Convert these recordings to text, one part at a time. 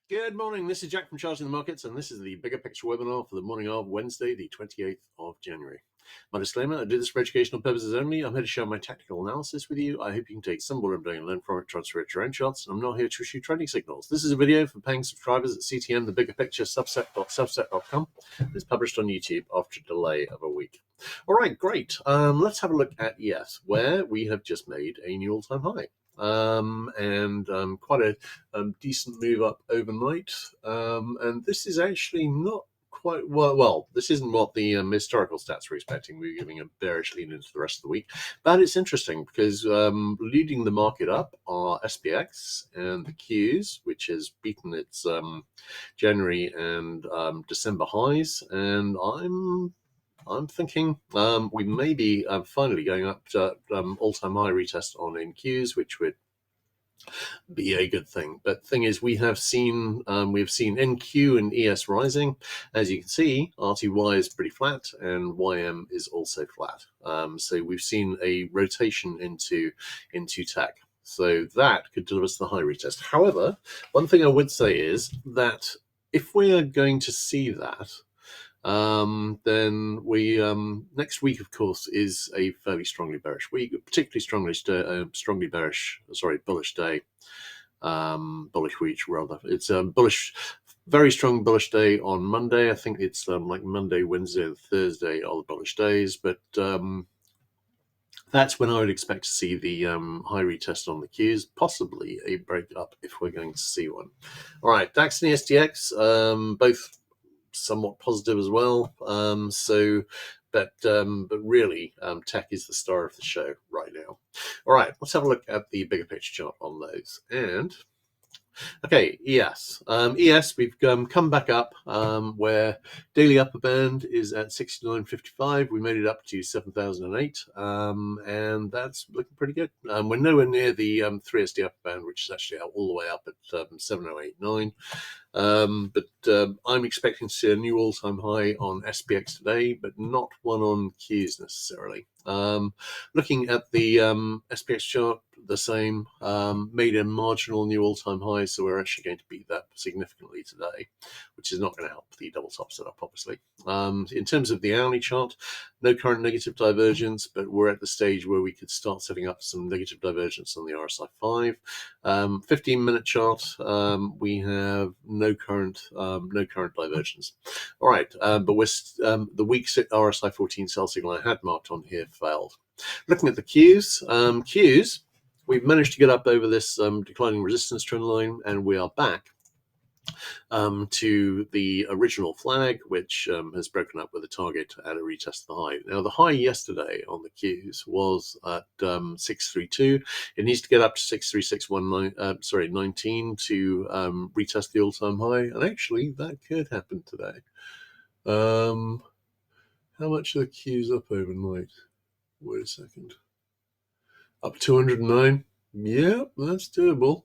Good morning. This is Jack from Charging the Markets, and this is the Bigger Picture webinar for the morning of Wednesday, the 28th of January. My disclaimer, I do this for educational purposes only. I'm here to share my technical analysis with you. I hope you can take some of what I'm doing and learn from it, transfer it to your own charts. And I'm not here to issue trading signals. This is a video for paying subscribers at CTM The Bigger Picture subset.subset.com. It's published on YouTube after a delay of a week. All right, great. Let's have a look at ES, where we have just made a new all-time high. And quite a decent move up overnight. And this is actually not quite well, this isn't what the historical stats were expecting. We were giving a bearish lean into the rest of the week, but it's interesting because leading the market up are SPX and the Qs, which has beaten its January and December highs, and I'm thinking we may be finally going up to all-time high retest on NQs, which would be a good thing. But the thing is, we've seen NQ and ES rising. As you can see, RTY is pretty flat and YM is also flat. So we've seen a rotation into tech. So that could deliver us the high retest. However, one thing I would say is that if we are going to see that, then we next week, of course, is a fairly strongly bearish week, particularly bullish day, bullish week rather. It's a very strong bullish day on Monday. I think it's like Monday, Wednesday, and Thursday are the bullish days, but that's when I would expect to see the high retest on the Qs, possibly a break up if we're going to see one. All right, DAX and SDX, both somewhat positive as well. But really, tech is the star of the show right now. All right, let's have a look at the bigger picture chart on those. And okay, ES. ES, we've come back up where daily upper band is at 69.55. We made it up to 7,008, and that's looking pretty good. We're nowhere near the 3SD upper band, which is actually all the way up at 7,089. But I'm expecting to see a new all-time high on SPX today, but not one on Qs necessarily. Looking at the SPX chart, the same, made a marginal new all-time high, so we're actually going to beat that significantly today, which is not going to help the double top setup, obviously. In terms of the hourly chart, no current negative divergence, but we're at the stage where we could start setting up some negative divergence on the RSI 5. 15-minute chart, we have no current divergence. All right, but the weak RSI 14 sell signal I had marked on here failed. Looking at the Qs, we've managed to get up over this declining resistance trend line, and we are back to the original flag, which has broken up with a target at a retest of the high. Now, the high yesterday on the Qs was at 632. It needs to get up to 63619 to retest the all-time high, and actually that could happen today. How much are the Qs up overnight? Wait a second. Up 209. Yeah, that's doable.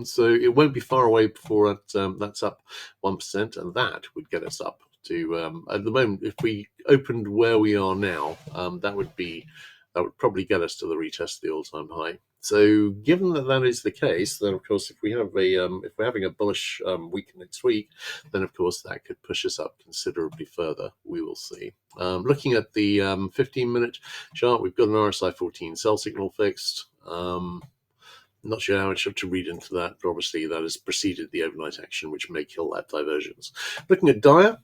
So it won't be far away before that's up 1%, and that would get us up to at the moment. If we opened where we are now, that would probably get us to the retest of the all-time high. So, given that is the case, then of course, if we're having a bullish week next week, then of course that could push us up considerably further. We will see. Looking at the 15-minute chart, we've got an RSI 14 sell signal fixed. Not sure how much to read into that, but obviously that has preceded the overnight action, which may kill that divergence. Looking at Dia,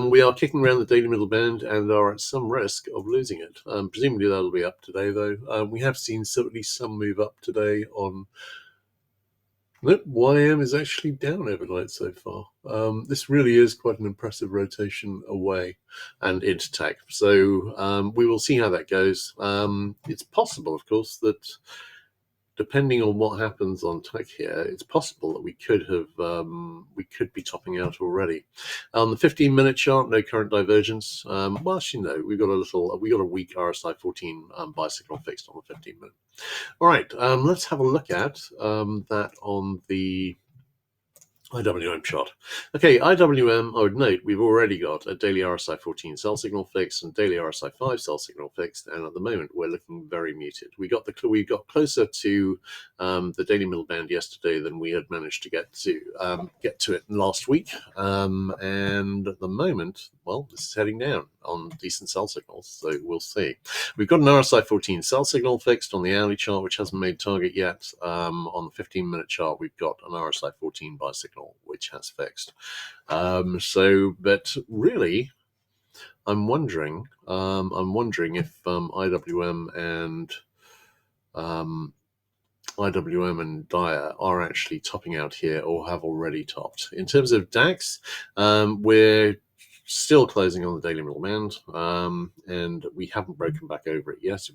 we are kicking around the daily middle band and are at some risk of losing it. Presumably that'll be up today, though. We have seen certainly some move up today on... Nope, YM is actually down overnight so far. This really is quite an impressive rotation away and into tech. So we will see how that goes. It's possible, of course, that depending on what happens on tech here, it's possible that we could be topping out already. On the 15-minute chart, no current divergence. Well, actually, no, we got a weak RSI 14 buy signal fixed on the 15-minute. All right, let's have a look at that on the IWM chart. Okay, IWM, I would note we've already got a daily RSI 14 sell signal fixed and daily RSI 5 sell signal fixed, and at the moment we're looking very muted. We got closer to the daily middle band yesterday than we had managed to get to it last week, and at the moment, well, this is heading down on decent sell signals, so we'll see. We've got an RSI 14 sell signal fixed on the hourly chart, which hasn't made target yet. On the 15-minute chart, we've got an RSI 14 buy signal, which has fixed. But really, I'm wondering if IWM and Dyer are actually topping out here or have already topped. In terms of DAX, we're still closing on the daily middle band, and we haven't broken back over it yet.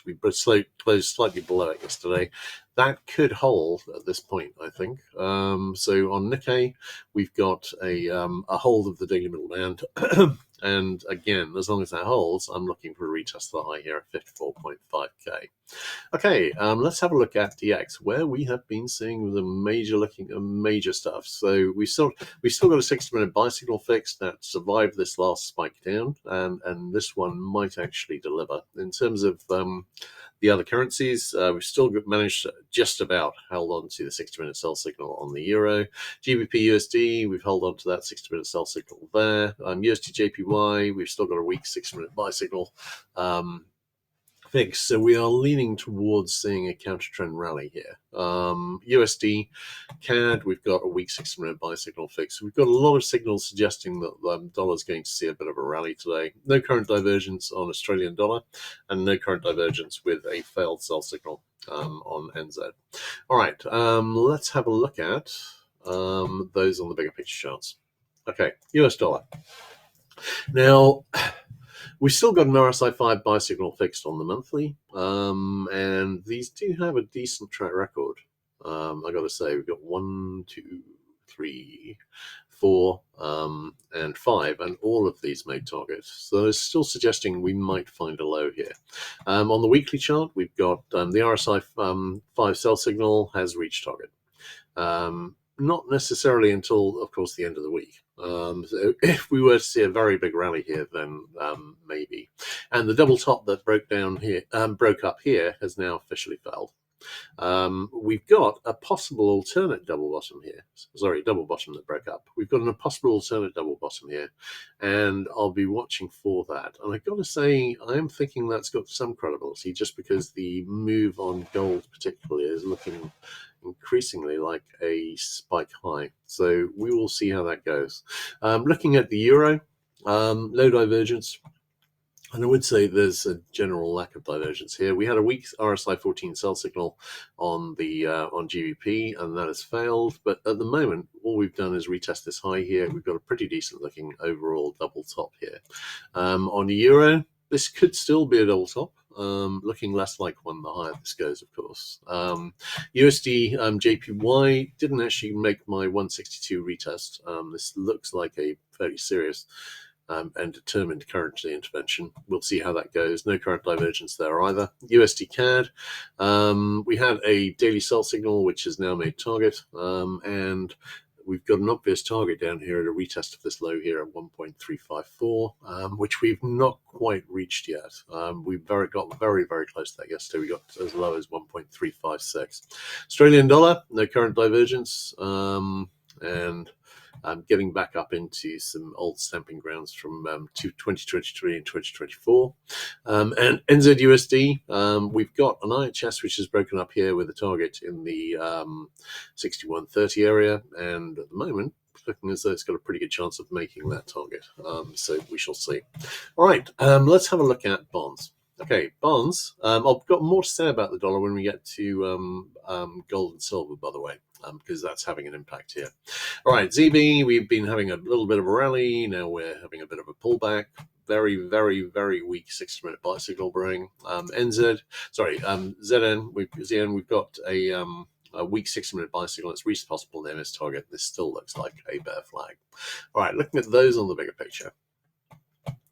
We closed slightly below it yesterday. That could hold at this point, I think. So on Nikkei, we've got a hold of the daily middle band. And again, as long as that holds, I'm looking for a retest of the high here at 54.5k. Okay, let's have a look at DX, where we have been seeing the major stuff. So we still got a 60-minute buy signal fixed that survived this last spike down, and this one might actually deliver. In terms of the other currencies, we've still managed to just about held on to the 60-minute sell signal on the euro. GBP USD, we've held on to that 60-minute sell signal there. USD JPY, we've still got a weak 60-minute buy signal fixed. So we are leaning towards seeing a counter trend rally here. USD CAD, we've got a weak 60-minute buy signal fixed. We've got a lot of signals suggesting that the dollar is going to see a bit of a rally today. No current divergence on Australian dollar, and no current divergence with a failed sell signal on NZ. All right, let's have a look at those on the bigger picture charts. Okay, US dollar. Now, we've still got an RSI 5 buy signal fixed on the monthly, and these do have a decent track record. I got to say, we've got 1, 2, 3, 4, and 5, and all of these made targets. So it's still suggesting we might find a low here. On the weekly chart, we've got the RSI 5 sell signal has reached target. Not necessarily until, of course, the end of the week. So if we were to see a very big rally here, then maybe. And the double top that broke up here has now officially failed. We've got a possible alternate double bottom here. Sorry, double bottom that broke up. We've got a possible alternate double bottom here, and I'll be watching for that. And I've got to say, I'm thinking that's got some credibility, just because the move on gold particularly is looking increasingly like a spike high. So we will see how that goes. Looking at the euro, no divergence. And I would say there's a general lack of divergence here. We had a weak RSI 14 sell signal on the on GBP, and that has failed. But at the moment, all we've done is retest this high here. We've got a pretty decent looking overall double top here. On the euro, this could still be a double top. Looking less like one the higher this goes, of course. USD JPY didn't actually make my 162 retest. This looks like a fairly serious and determined currency intervention. We'll see how that goes. No current divergence there either. USD CAD, we had a daily sell signal which has now made target, and we've got an obvious target down here at a retest of this low here at 1.354, which we've not quite reached yet. We got very, very close to that yesterday. We got as low as 1.356. Australian dollar, no current divergence, and getting back up into some old stamping grounds from 2023 and 2024. And NZUSD, we've got an IHS which is broken up here with a target in the 61.30 area, and at the moment, looking as though it's got a pretty good chance of making that target. So we shall see. All right, let's have a look at bonds. Okay, bonds. I've got more to say about the dollar when we get to gold and silver, by the way, because that's having an impact here. All right, ZB, we've been having a little bit of a rally. Now we're having a bit of a pullback. Very, very, very weak 60-minute buy signal brewing. ZN, we've got a weak 60-minute buy signal. It's reached possible near this target. This still looks like a bear flag. All right, looking at those on the bigger picture.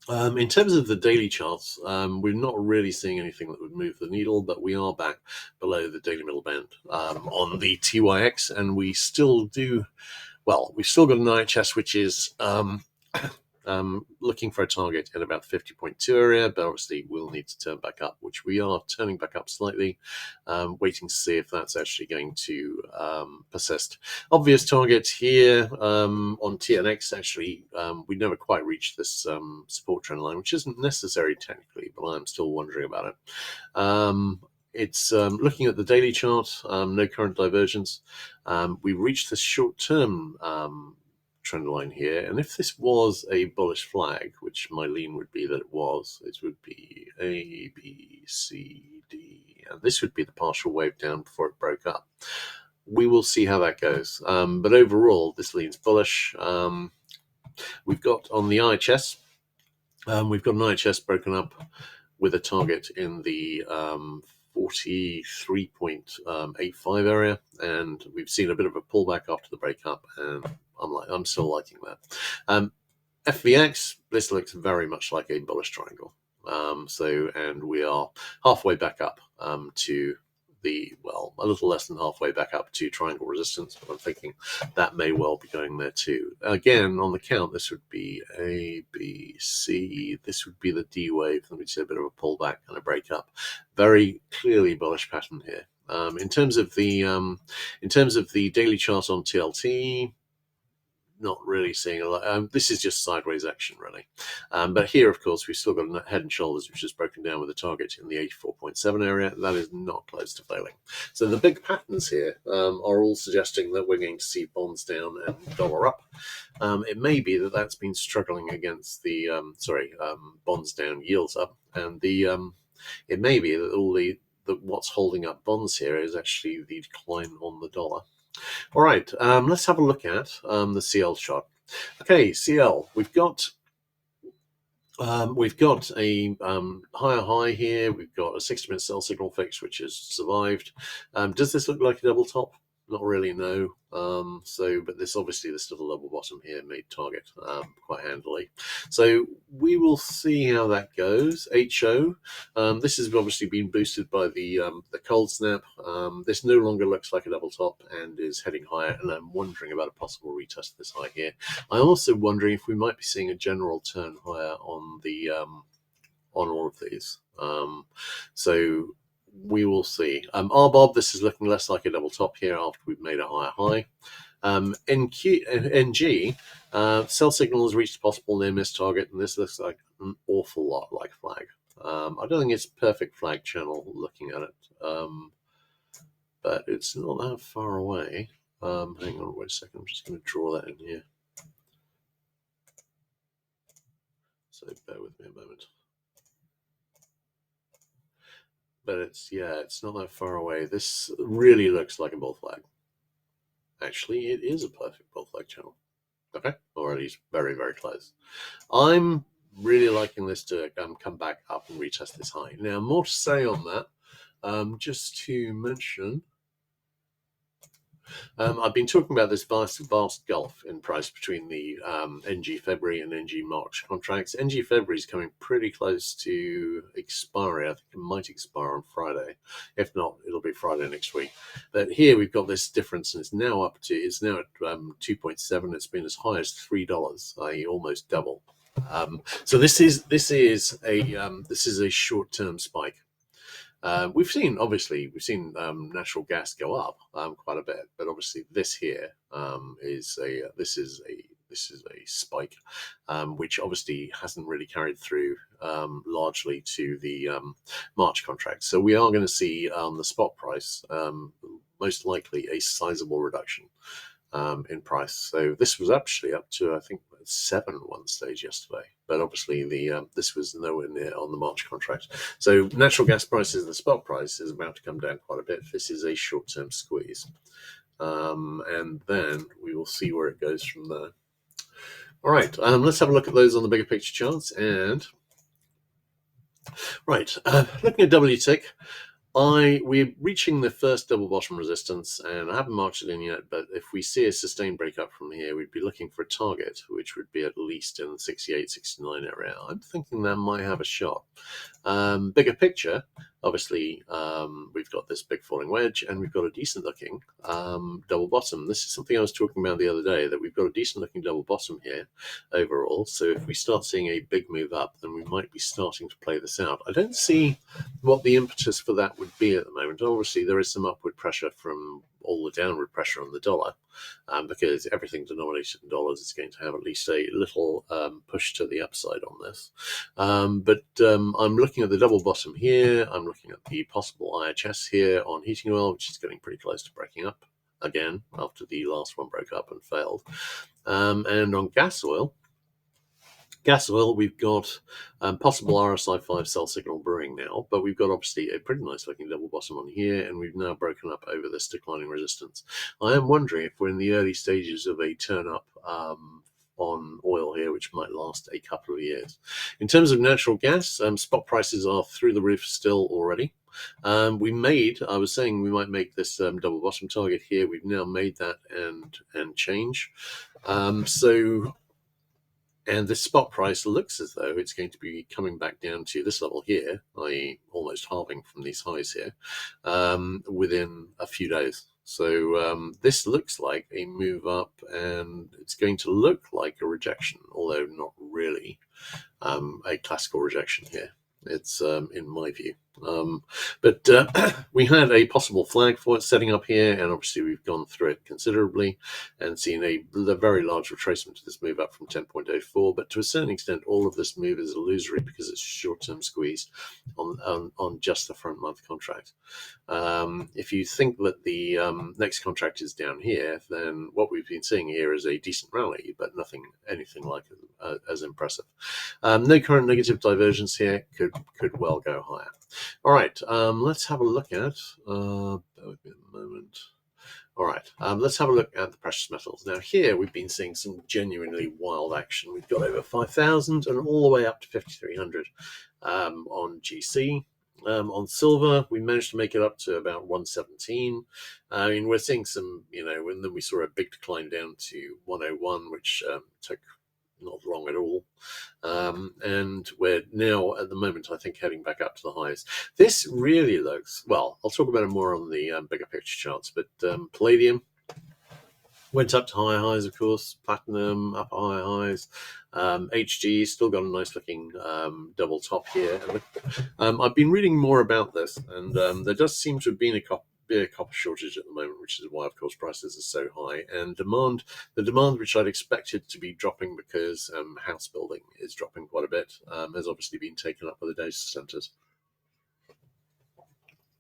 In terms of the daily charts, we're not really seeing anything that would move the needle, but we are back below the daily middle band on the TYX, and we still do, well, we've still got an IHS which is looking for a target at about the 50.2 area, but obviously we'll need to turn back up, which we are turning back up slightly, waiting to see if that's actually going to persist. Obvious target here on TNX, actually, we never quite reached this support trend line, which isn't necessary technically, but I'm still wondering about it. It's looking at the daily chart, no current divergence. We've reached this short-term trend line here, and if this was a bullish flag, which my lean would be that it would be A, B, C, D, and this would be the partial wave down before it broke up. We will see how that goes, but overall this lean's bullish. We've got on the IHS, we've got an IHS broken up with a target in the 43.85 area, and we've seen a bit of a pullback after the breakup, and I'm still liking that. FVX, this looks very much like a bullish triangle. And we are halfway back up to a little less than halfway back up to triangle resistance, but I'm thinking that may well be going there too. Again, on the count, this would be A, B, C. This would be the D wave, and we'd see a bit of a pullback and a breakup. Very clearly bullish pattern here. In terms of the daily chart on TLT, not really seeing a lot. This is just sideways action, really. But here, of course, we've still got a head and shoulders, which is broken down with a target in the 84.7 area. That is not close to failing. So the big patterns here are all suggesting that we're going to see bonds down and dollar up. It may be that that's been struggling against the, bonds down, yields up. And it may be that what's holding up bonds here is actually the decline on the dollar. All right, let's have a look at the CL chart. Okay, CL, we've got a higher high here. We've got a 60-minute sell signal fix, which has survived. Does this look like a double top? Not really, no. But there's still a level bottom here, made target quite handily. So we will see how that goes. HO, this has obviously been boosted by the cold snap. This no longer looks like a double top and is heading higher, and I'm wondering about a possible retest of this high here. I'm also wondering if we might be seeing a general turn higher on the on all of these. So we will see. RBOB, this is looking less like a double top here after we've made a higher high. NG, sell signal has reached a possible near miss target, and this looks like an awful lot like flag. I don't think it's perfect flag channel looking at it, but it's not that far away. Hang on, wait a second. I'm just going to draw that in here. So bear with me a moment. But it's not that far away. This really looks like a bull flag. Actually, it is a perfect bull flag channel. Okay, or at least very, very close. I'm really liking this to come back up and retest this high. Now, more to say on that. Just to mention, I've been talking about this vast gulf in price between the NG February and NG March contracts. NG February is coming pretty close to expiry. I think it might expire on Friday. If not, it'll be Friday next week. But here we've got this difference, and it's now at 2.7. It's been as high as $3, i.e., almost double. So this is a short-term spike. We've seen natural gas go up quite a bit, but obviously this here is a spike, which obviously hasn't really carried through largely to the March contract. So we are going to see the spot price most likely a sizable reduction in price. So this was actually up to, I think, 7 at one stage yesterday, but obviously this was nowhere near on the March contract. So natural gas prices, the spot price is about to come down quite a bit. This is a short-term squeeze, and then we will see where it goes from there. All right, let's have a look at those on the bigger picture charts. And right, looking at WTIC. We're reaching the first double bottom resistance, and I haven't marked it in yet, but if we see a sustained breakup from here, we'd be looking for a target, which would be at least in the 68, 69 area. I'm thinking that might have a shot. Bigger picture, obviously, we've got this big falling wedge, and we've got a decent looking double bottom. This is something I was talking about the other day, that we've got a decent looking double bottom here overall. So if we start seeing a big move up, then we might be starting to play this out. I don't see what the impetus for that would be at the moment. Obviously, there is some upward pressure from all the downward pressure on the dollar, because everything denominated in dollars is going to have at least a little push to the upside on this. But I'm looking at the double bottom here. I'm looking at the possible IHS here on heating oil, which is getting pretty close to breaking up again after the last one broke up and failed. And on gas oil, we've got possible RSI 5 sell signal brewing now, but we've got obviously a pretty nice looking double bottom on here, and we've now broken up over this declining resistance. I am wondering if we're in the early stages of a turn up on oil here, which might last a couple of years. In terms of natural gas, spot prices are through the roof still already. I was saying we might make this double bottom target here. We've now made that and change. And the spot price looks as though it's going to be coming back down to this level here, i.e. almost halving from these highs here, within a few days. So this looks like a move up, and it's going to look like a rejection, although not really a classical rejection here. It's in my view. But we had a possible flag for it setting up here, and obviously we've gone through it considerably and seen a very large retracement to this move up from 10.04. But to a certain extent, all of this move is illusory because it's short-term squeeze on just the front month contract. If you think that the next contract is down here, then what we've been seeing here is a decent rally, but anything like as impressive. No current negative divergence here, could well go higher. All right, let's have a look at, bear with me a moment. All right, let's have a look at the precious metals. Now here we've been seeing some genuinely wild action. We've got over 5,000 and all the way up to 5,300 on GC. On silver, we managed to make it up to about 117. I mean, we're seeing some, and then we saw a big decline down to 101, which took not long at all. And we're now, at the moment, I think, heading back up to the highs. This really looks, well, I'll talk about it more on the bigger picture charts, but palladium went up to higher highs, of course. Platinum, up higher highs. HG still got a nice looking double top here. I've been reading more about this, and there does seem to have been a copper shortage at the moment, which is why, of course, prices are so high. And the demand, which I'd expected to be dropping because house building is dropping quite a bit, has obviously been taken up by the data centers.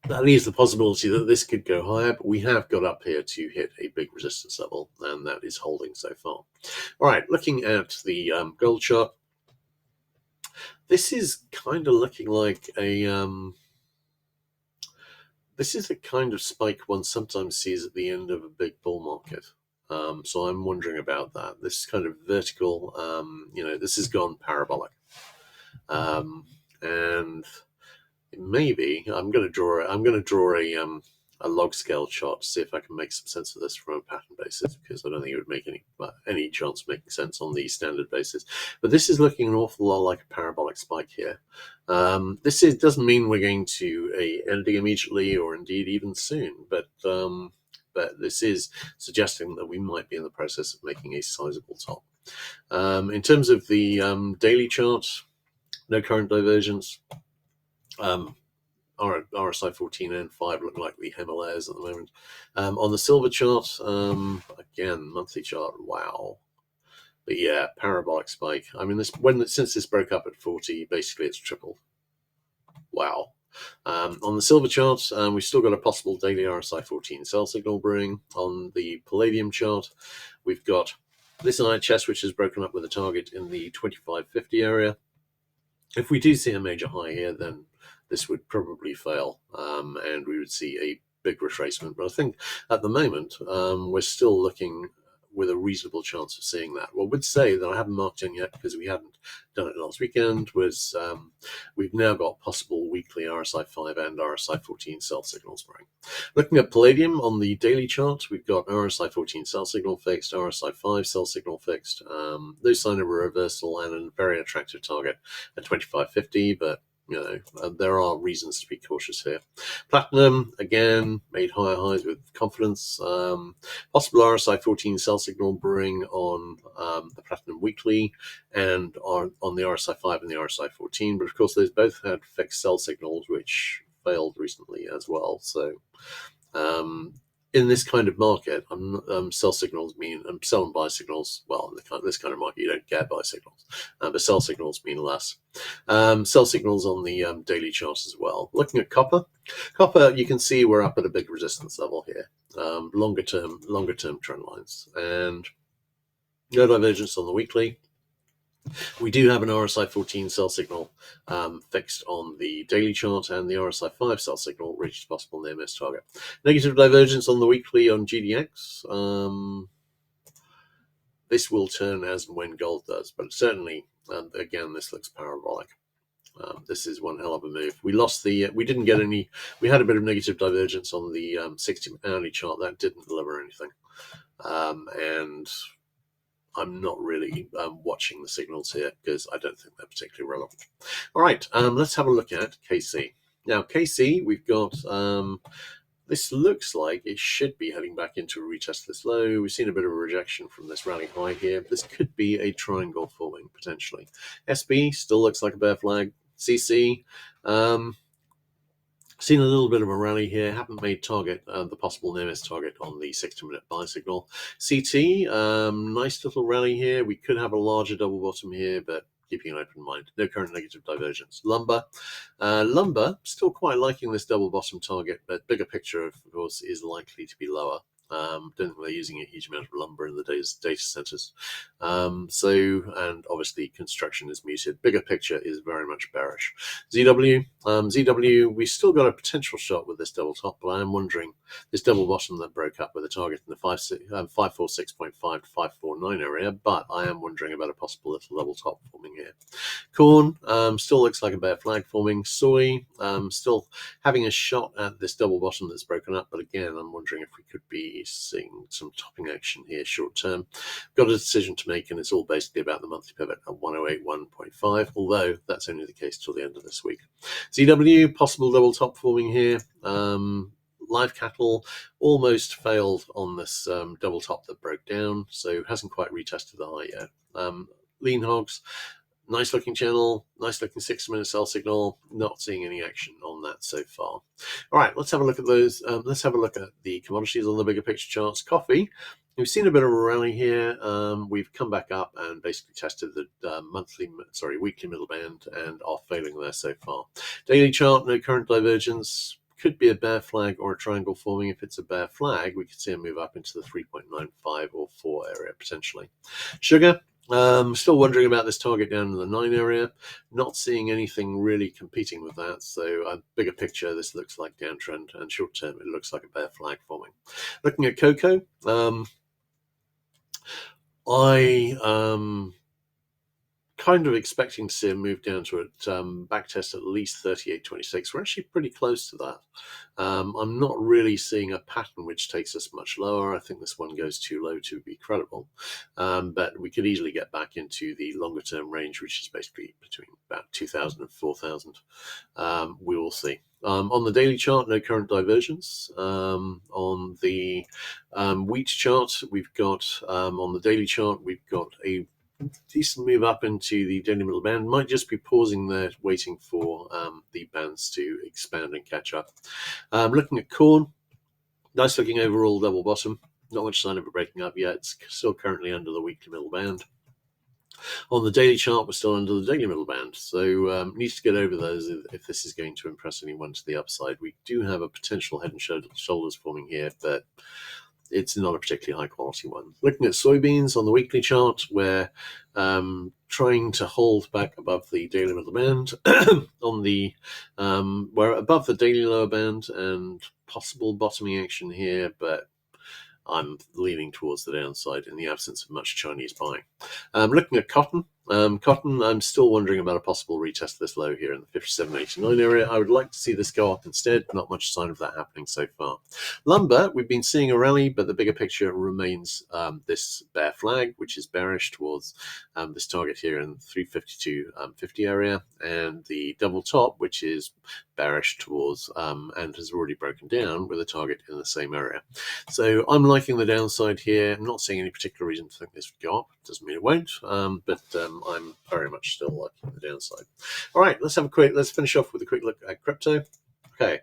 That leaves the possibility that this could go higher, but we have got up here to hit a big resistance level, and that is holding so far. All right, looking at the gold chart, this is kind of looking like this is the kind of spike one sometimes sees at the end of a big bull market. So I'm wondering about that. This kind of vertical, this has gone parabolic. And maybe I'm going to draw a log scale chart to see if I can make some sense of this from a pattern basis, because I don't think it would make any chance of making sense on the standard basis. But this is looking an awful lot like a parabolic spike here. This doesn't mean we're going to ending immediately or indeed even soon, but this is suggesting that we might be in the process of making a sizable top. In terms of the daily chart, no current divergence. RSI 14 and 5 look like the Himalayas at the moment. On the silver chart, again, monthly chart, wow. But yeah, parabolic spike. I mean, since this broke up at 40, basically it's tripled. Wow. On the silver chart, we've still got a possible daily RSI 14 sell signal brewing. On the palladium chart, we've got this IHS, which is broken up with a target in the 2550 area. If we do see a major high here, then this would probably fail, and we would see a big retracement. But I think at the moment, we're still looking with a reasonable chance of seeing that. What I would say that I haven't marked in yet because we hadn't done it last weekend was we've now got possible weekly RSI 5 and RSI 14 sell signals running. Looking at palladium on the daily chart, we've got RSI 14 sell signal fixed, RSI 5 sell signal fixed. No sign of a reversal and a very attractive target at 25.50, but there are reasons to be cautious here. Platinum, again, made higher highs with confidence. Possible RSI 14 sell signal brewing on the Platinum Weekly and on the RSI 5 and the RSI 14. But of course, those both had fixed sell signals, which failed recently as well. So in this kind of market, sell signals mean sell and buy signals. Well, in this kind of market, you don't get buy signals, but sell signals mean less. Sell signals on the daily chart as well. Looking at copper, you can see we're up at a big resistance level here. Longer term trend lines, and no divergence on the weekly. We do have an RSI 14 sell signal fixed on the daily chart, and the RSI 5 sell signal reaches possible near miss target. Negative divergence on the weekly on GDX. This will turn as and when gold does, but certainly, again, this looks parabolic. This is one hell of a move. We didn't get any. We had a bit of negative divergence on the 60-hourly chart. That didn't deliver anything, and I'm not really watching the signals here because I don't think they're particularly relevant. All right, let's have a look at KC. Now, KC, we've got, this looks like it should be heading back into a retest of this low. We've seen a bit of a rejection from this rally high here. This could be a triangle forming, potentially. SB still looks like a bear flag. CC, seen a little bit of a rally here, haven't made target, the possible near miss target on the 60-minute buy signal. CT, nice little rally here. We could have a larger double bottom here, but keeping an open mind. No current negative divergence. Lumber, still quite liking this double bottom target, but bigger picture, of course, is likely to be lower. Don't think they're using a huge amount of lumber in the data centers. And obviously construction is muted. Bigger picture is very much bearish. ZW, we still got a potential shot with this double top, but I am wondering, this double bottom that broke up with a target in the 546.5 to 549 area, but I am wondering about a possible little double top forming here. Corn, still looks like a bear flag forming. Soy, still having a shot at this double bottom that's broken up, but again, I'm wondering if we could be seeing some topping action here short term. Got a decision to make, and it's all basically about the monthly pivot at 108.1.5, although that's only the case till the end of this week. ZW, possible double top forming here. Live cattle almost failed on this double top that broke down, so hasn't quite retested the high yet. Lean hogs, nice looking channel, nice looking 6-minute sell signal. Not seeing any action on that so far. All right, let's have a look at those. Let's have a look at the commodities on the bigger picture charts. Coffee, we've seen a bit of a rally here. We've come back up and basically tested the weekly middle band and are failing there so far. Daily chart, no current divergence. Could be a bear flag or a triangle forming. If it's a bear flag, we could see a move up into the 3.95 or 4 area potentially. Sugar, still wondering about this target down in the 9 area. Not seeing anything really competing with that. So bigger picture, this looks like downtrend, and short term, it looks like a bear flag forming. Looking at cocoa, I kind of expecting to see a move down to a back test at least 38.26. We're actually pretty close to that. I'm not really seeing a pattern which takes us much lower. I think this one goes too low to be credible. But we could easily get back into the longer term range, which is basically between about 2,000 and 4,000. We will see. On the daily chart, no current divergence. On the wheat chart, we've got, on the daily chart, we've got a decent move up into the daily middle band. Might just be pausing there, waiting for the bands to expand and catch up. Looking at corn, nice looking overall double bottom. Not much sign of it breaking up yet. It's still currently under the weekly middle band. On the daily chart, we're still under the daily middle band, so needs to get over those if this is going to impress anyone to the upside. We do have a potential head and shoulders forming here, but it's not a particularly high quality one. Looking at soybeans on the weekly chart, we're trying to hold back above the daily middle band. On the we're above the daily lower band and possible bottoming action here, but I'm leaning towards the downside in the absence of much Chinese buying. Looking at cotton. Cotton, I'm still wondering about a possible retest of this low here in the 57.89 area. I would like to see this go up instead. Not much sign of that happening so far. Lumber, we've been seeing a rally, but the bigger picture remains this bear flag, which is bearish towards this target here in 352.50 area, and the double top, which is bearish towards and has already broken down with a target in the same area. So I'm liking the downside here. I'm not seeing any particular reason to think this would go up. Doesn't mean it won't, but I'm very much still liking the downside. All right, let's finish off with a quick look at crypto. Okay.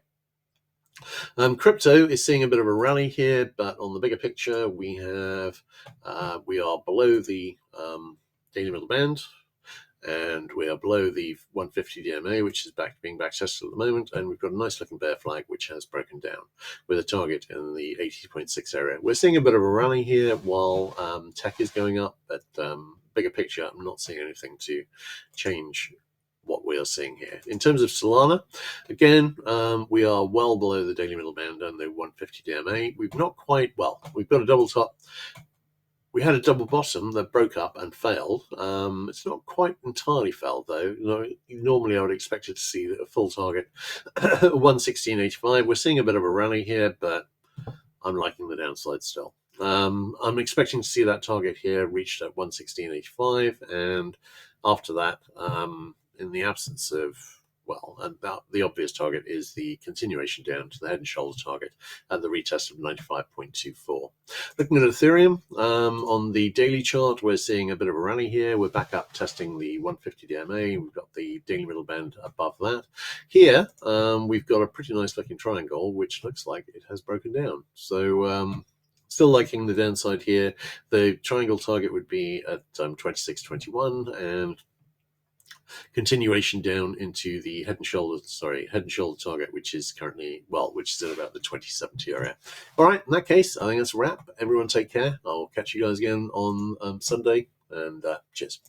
Crypto is seeing a bit of a rally here, but on the bigger picture, we are below the daily middle band, and we are below the 150 DMA, which is being back tested at the moment, and we've got a nice looking bear flag which has broken down with a target in the 80.6 area. We're seeing a bit of a rally here while tech is going up, but bigger picture, I'm not seeing anything to change what we are seeing here. In terms of Solana, again, we are well below the daily middle band and the 150 DMA. We've got a double top. We had a double bottom that broke up and failed. It's not quite entirely failed though. Normally I would expect it to see a full target 116.85. We're seeing a bit of a rally here, but I'm liking the downside still. I'm expecting to see that target here reached at 116.85, and after that, in the absence of, the obvious target is the continuation down to the head and shoulder target and the retest of 95.24. Looking at Ethereum, on the daily chart, we're seeing a bit of a rally here. We're back up testing the 150 DMA. We've got the daily middle band above that. Here, we've got a pretty nice looking triangle, which looks like it has broken down. So, still liking the downside here. The triangle target would be at 26.21, and continuation down into the head and shoulder target, which is currently, which is at about the 2070 area. All right, in that case, I think that's a wrap. Everyone take care. I'll catch you guys again on Sunday, and cheers.